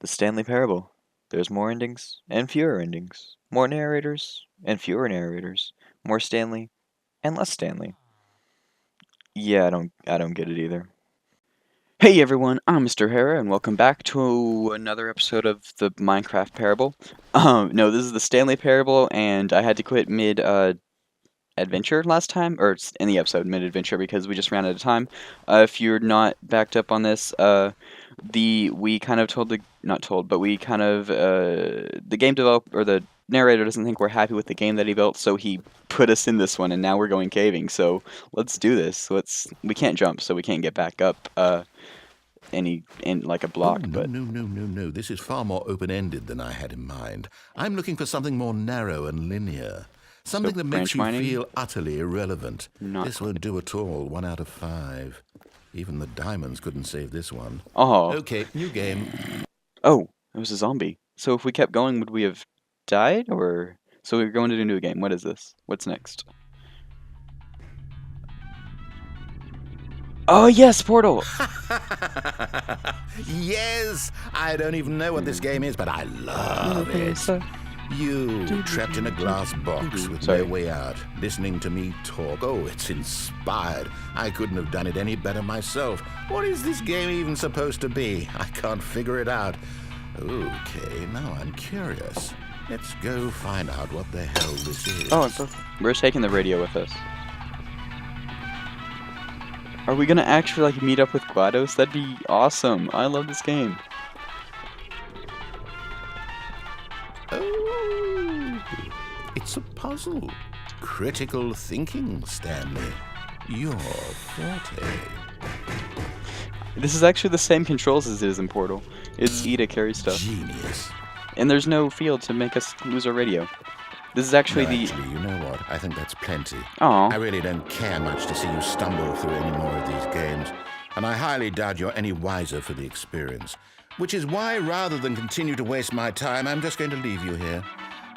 The Stanley Parable. There's more endings and fewer endings. More narrators and fewer narrators. More Stanley and less Stanley. Yeah, I don't get it either. Hey everyone, I'm MrHarr and welcome back to another episode of the Minecraft Parable. No, this is the Stanley Parable and I had to quit mid adventure last time, or in the episode mid adventure because we just ran out of time. If you're not backed up on this, we kind of told the not told, but we kind of the game developer or the narrator doesn't think we're happy with the game that he built, so he put us in this one, and now we're going caving. So let's do this. We can't jump, so we can't get back up like a block. Oh, but no. This is far more open-ended than I had in mind. I'm looking for something more narrow and linear. Something that makes you feel utterly irrelevant. This won't do at all. 1 out of 5. Even the diamonds couldn't save this one. Oh. Okay, new game. Oh, it was a zombie. So if we kept going, would we have died? Or so we're going to do a new game. What is this? What's next? Oh yes, Portal! Yes! I don't even know what this game is, but I love it. You, trapped in a glass box with no way out, listening to me talk. Oh, it's inspired. I couldn't have done it any better myself. What is this game even supposed to be? I can't figure it out. Okay, now I'm curious. Let's go find out what the hell this is. Oh, we're taking the radio with us. Are we gonna actually meet up with GLaDOS? That'd be awesome. I love this game. It's a puzzle. Critical thinking, Stanley. Your forte. This is actually the same controls as it is in Portal. It's E to carry stuff. Genius. And there's no field to make us lose our radio. This is actually Actually, you know what? I think that's plenty. Aww. I really don't care much to see you stumble through any more of these games. And I highly doubt you're any wiser for the experience. Which is why, rather than continue to waste my time, I'm just going to leave you here.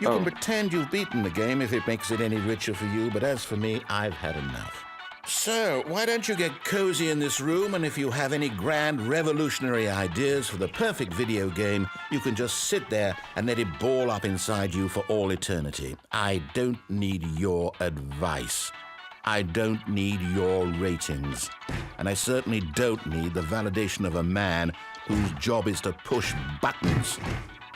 You can pretend you've beaten the game if it makes it any richer for you, but as for me, I've had enough. So, why don't you get cozy in this room, and if you have any grand revolutionary ideas for the perfect video game, you can just sit there and let it ball up inside you for all eternity. I don't need your advice. I don't need your ratings. And I certainly don't need the validation of a man whose job is to push buttons.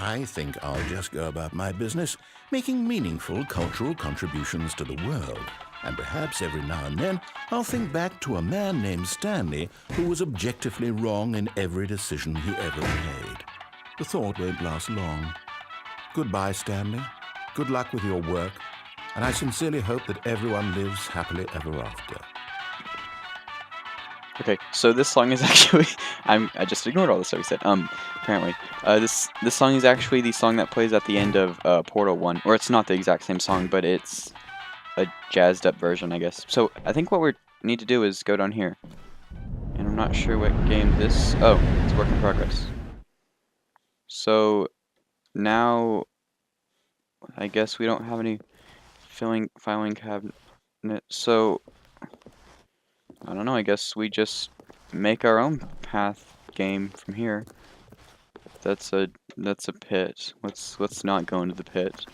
I think I'll just go about my business, making meaningful cultural contributions to the world. And perhaps every now and then, I'll think back to a man named Stanley who was objectively wrong in every decision he ever made. The thought won't last long. Goodbye, Stanley. Good luck with your work. And I sincerely hope that everyone lives happily ever after. Okay, so this song is actually I just ignored all the stuff he said. Apparently, this song is actually the song that plays at the end of Portal 1, or it's not the exact same song, but it's a jazzed up version, I guess. So I think what we need to do is go down here, and I'm not sure what game this. Oh, it's work in progress. So now I guess we don't have any filing cabinet. So I don't know, I guess we just make our own path game from here. That's a pit. Let's not go into the pit.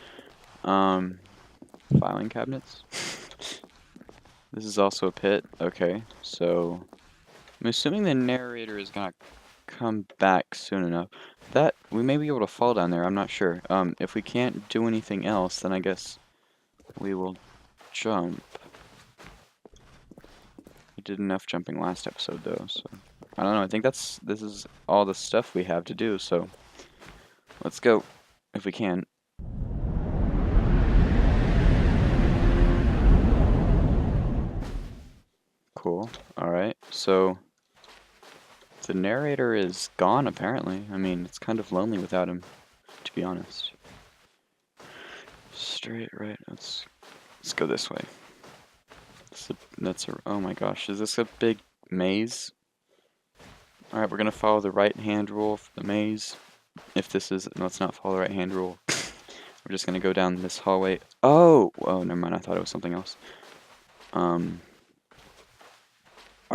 Filing cabinets. This is also a pit. Okay, so I'm assuming the narrator is gonna come back soon enough. That we may be able to fall down there, I'm not sure. If we can't do anything else, then I guess we will jump. Did enough jumping last episode though, so I don't know. I think this is all the stuff we have to do, so let's go if we can. Cool. Alright, so the narrator is gone apparently. I mean, it's kind of lonely without him, to be honest. Straight right, let's go this way. Oh my gosh, is this a big maze? Alright, we're gonna follow the right hand rule for the maze. If this is, no, let's not follow the right hand rule. We're just gonna go down this hallway. Oh, never mind, I thought it was something else. Are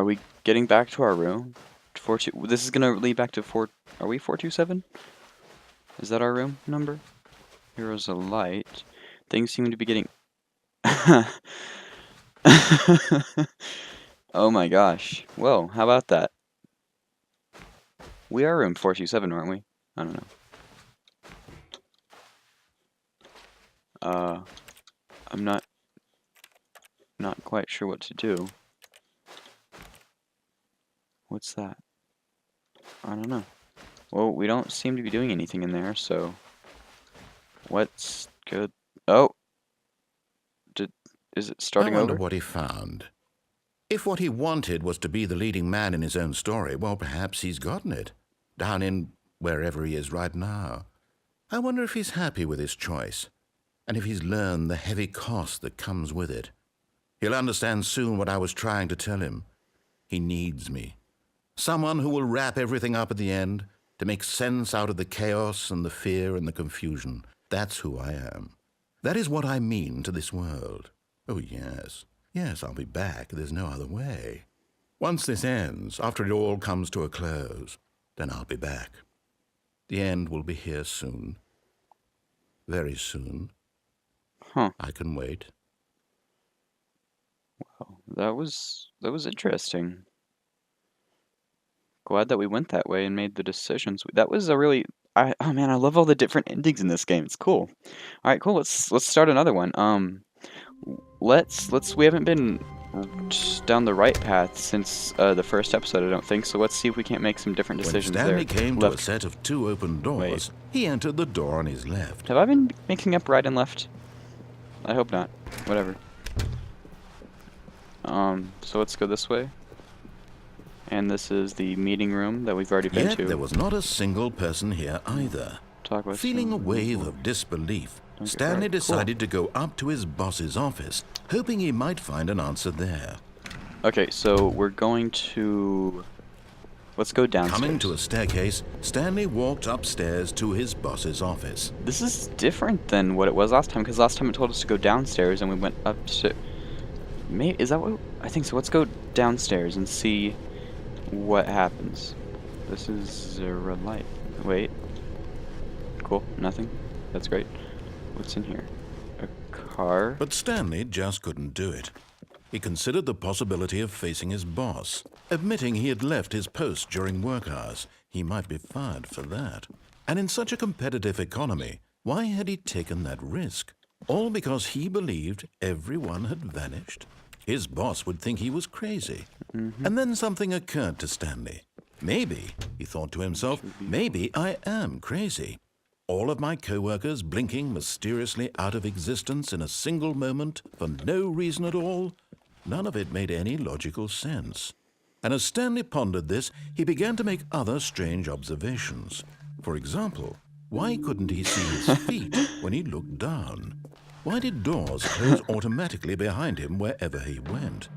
we getting back to our room? This is gonna lead back to are we 427? Is that our room number? Heroes of Light. Things seem to be getting... Oh my gosh. Whoa, how about that? We are room 427, aren't we? I don't know. I'm not quite sure what to do. What's that? I don't know. Well, we don't seem to be doing anything in there, so... What's good? Oh! Is it starting over? I wonder what he found. If what he wanted was to be the leading man in his own story, well, perhaps he's gotten it. Down in wherever he is right now. I wonder if he's happy with his choice, and if he's learned the heavy cost that comes with it. He'll understand soon what I was trying to tell him. He needs me. Someone who will wrap everything up at the end, to make sense out of the chaos and the fear and the confusion. That's who I am. That is what I mean to this world. Oh, yes. Yes, I'll be back. There's no other way. Once this ends, after it all comes to a close, then I'll be back. The end will be here soon. Very soon. Huh. I can wait. Wow, that was interesting. Glad that we went that way and made the decisions. That was a really... oh man, I love all the different endings in this game. It's cool. All right, cool. Let's start another one. We haven't been down the right path since the first episode, I don't think. So let's see if we can't make some different decisions there. When Stanley came to a set of 2 open doors, he entered the door on his left. Have I been mixing up right and left? I hope not. Whatever. So let's go this way. And this is the meeting room that we've already been Yet to. there was not a single person here either. Feeling a wave of disbelief, Stanley decided to go up to his boss's office, hoping he might find an answer there. Okay, so we're going to... Let's go downstairs. Coming to a staircase, Stanley walked upstairs to his boss's office. This is different than what it was last time, because last time it told us to go downstairs and we went upstairs. Maybe, is that what... I think so. Let's go downstairs and see what happens. This is a red light. Wait. Cool. Nothing. That's great. What's in here? A car? But Stanley just couldn't do it. He considered the possibility of facing his boss, admitting he had left his post during work hours. He might be fired for that. And in such a competitive economy, why had he taken that risk? All because he believed everyone had vanished? His boss would think he was crazy. And then something occurred to Stanley. Maybe, he thought to himself, maybe I am crazy. All of my co-workers blinking mysteriously out of existence in a single moment for no reason at all? None of it made any logical sense. And as Stanley pondered this, he began to make other strange observations. For example, why couldn't he see his feet when he looked down? Why did doors close automatically behind him wherever he went?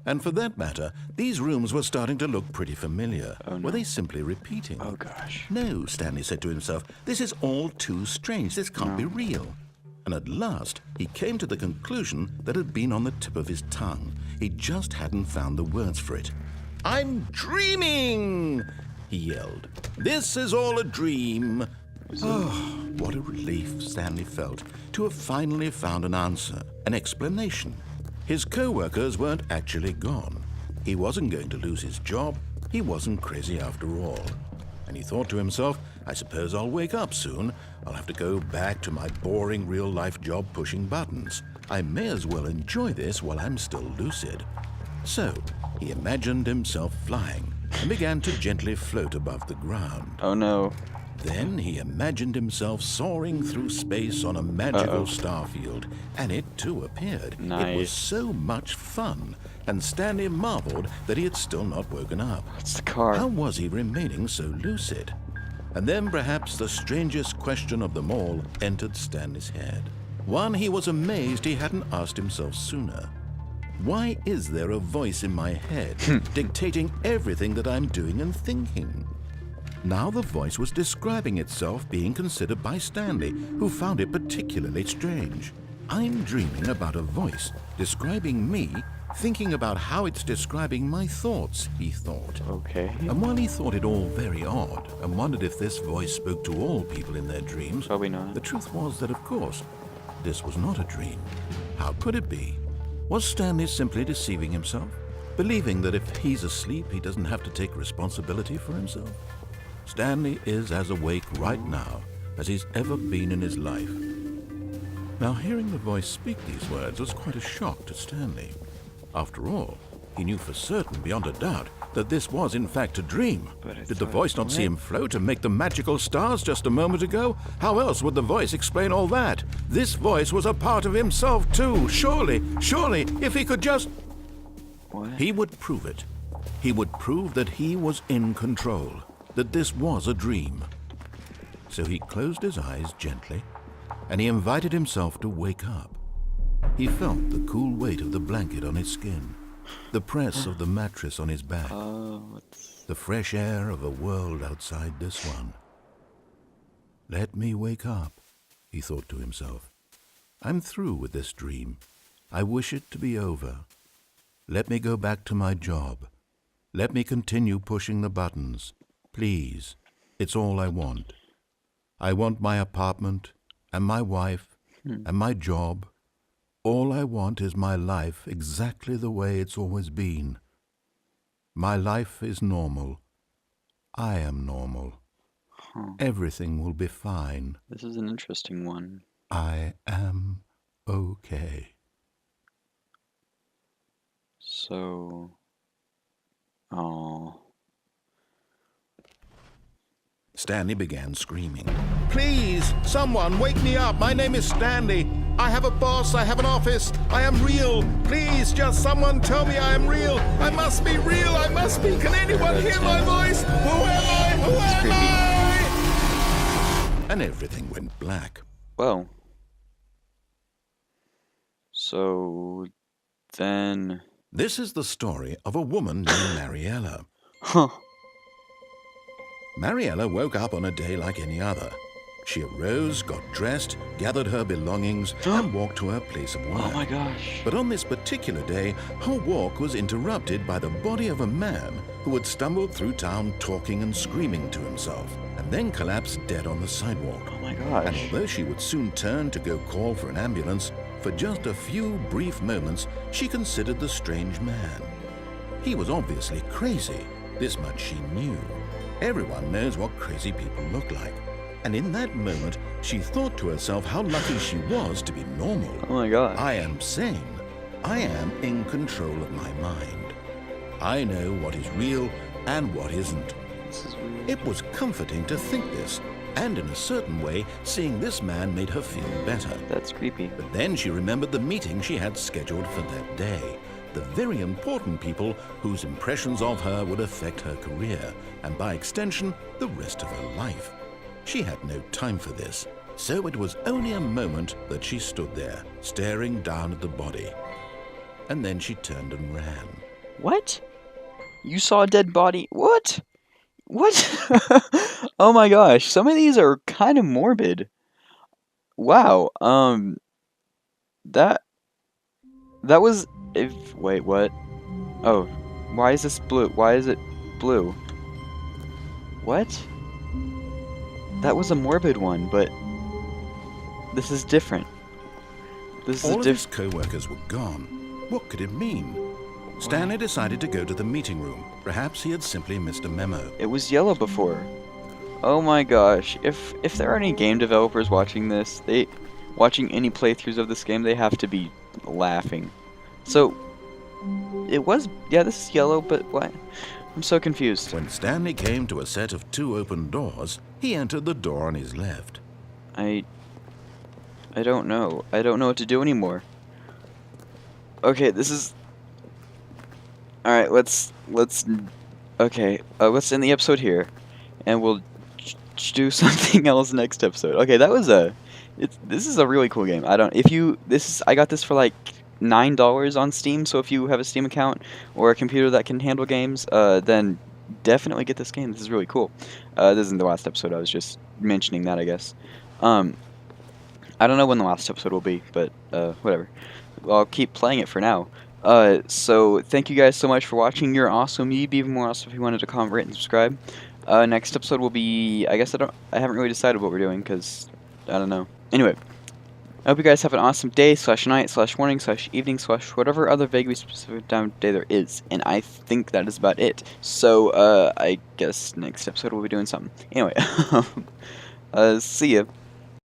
And for that matter, these rooms were starting to look pretty familiar. Oh, no. Were they simply repeating? Oh, gosh. No, Stanley said to himself, this is all too strange. This can't be real. And at last, he came to the conclusion that had been on the tip of his tongue. He just hadn't found the words for it. I'm dreaming, he yelled. This is all a dream. Oh, what a relief Stanley felt to have finally found an answer, an explanation. His co-workers weren't actually gone. He wasn't going to lose his job. He wasn't crazy after all. And he thought to himself, I suppose I'll wake up soon. I'll have to go back to my boring real-life job pushing buttons. I may as well enjoy this while I'm still lucid. So, he imagined himself flying and began to gently float above the ground. Oh no. Then he imagined himself soaring through space on a magical starfield, and it too appeared. Nice. It was so much fun, and Stanley marveled that he had still not woken up. It's the car. How was he remaining so lucid? And then perhaps the strangest question of them all entered Stanley's head. One he was amazed he hadn't asked himself sooner. Why is there a voice in my head dictating everything that I'm doing and thinking? Now the voice was describing itself being considered by Stanley, who found it particularly strange. I'm dreaming about a voice describing me thinking about how it's describing my thoughts, he thought. Okay. And while he thought it all very odd and wondered if this voice spoke to all people in their dreams, Probably not. the truth was that, of course, this was not a dream. How could it be? Was Stanley simply deceiving himself, believing that if he's asleep, he doesn't have to take responsibility for himself? Stanley is as awake right now as he's ever been in his life. Now, hearing the voice speak these words was quite a shock to Stanley. After all, he knew for certain, beyond a doubt, that this was in fact a dream. Did the voice not see him float and make the magical stars just a moment ago? How else would the voice explain all that? This voice was a part of himself too. Surely, if he could just... What? He would prove it. He would prove that he was in control, that this was a dream. So he closed his eyes gently, and he invited himself to wake up. He felt the cool weight of the blanket on his skin, the press of the mattress on his back, the fresh air of a world outside this one. Let me wake up, he thought to himself. I'm through with this dream. I wish it to be over. Let me go back to my job. Let me continue pushing the buttons. Please, it's all I want. I want my apartment and my wife and my job. All I want is my life exactly the way it's always been. My life is normal. I am normal. Everything will be fine. This is an interesting one. I am okay. So... Oh... Stanley began screaming. Please, someone, wake me up. My name is Stanley. I have a boss. I have an office. I am real. Please, just someone tell me I am real. I must be real. I must be. Can anyone hear my voice? Who am I? Who am I? And everything went black. Well... So... Then... This is the story of a woman named Mariella. Huh. Mariella woke up on a day like any other. She arose, got dressed, gathered her belongings, and walked to her place of work. Oh my gosh. But on this particular day, her walk was interrupted by the body of a man who had stumbled through town talking and screaming to himself, and then collapsed dead on the sidewalk. Oh my And gosh. although she would soon turn to go call for an ambulance, for just a few brief moments, she considered the strange man. He was obviously crazy. This much she knew. Everyone knows what crazy people look like. And in that moment, she thought to herself how lucky she was to be normal. Oh my gosh. I am sane. I am in control of my mind. I know what is real and what isn't. This is weird. It was comforting to think this, and in a certain way, seeing this man made her feel better. That's creepy. But then she remembered the meeting she had scheduled for that day. The very important people whose impressions of her would affect her career, and by extension, the rest of her life. She had no time for this, so it was only a moment that she stood there, staring down at the body. And then she turned and ran. What? You saw a dead body? What? What? Oh my gosh, some of these are kind of morbid. Wow, that was, wait, what? Oh, why is this blue? Why is it blue? What? That was a morbid one, but this is different. This is All of his different. co-workers were gone. What could it mean? Stanley decided to go to the meeting room. Perhaps he had simply missed a memo. It was yellow before. Oh my gosh, if there are any game developers watching this, watching any playthroughs of this game, they have to be laughing. So, it was, yeah, this is yellow, but what? I'm so confused. When Stanley came to a set of 2 open doors, he entered the door on his left. I don't know. I don't know what to do anymore. Okay, this is... Alright, let's end the episode here, and we'll do something else next episode. Okay, that was this is a really cool game. I got this for like $9 on Steam, so if you have a Steam account or a computer that can handle games, then definitely get this game. This is really cool. This isn't the last episode, I was just mentioning that, I guess. I don't know when the last episode will be, but whatever. I'll keep playing it for now. So thank you guys so much for watching. You're awesome. You'd be even more awesome if you wanted to comment, rate, and subscribe. Next episode will be, I guess I haven't really decided what we're doing, because, I don't know. Anyway, I hope you guys have an awesome day, /night, /morning, /evening, whatever other vaguely specific time of day there is. And I think that is about it. So, I guess next episode we'll be doing something. Anyway, see ya.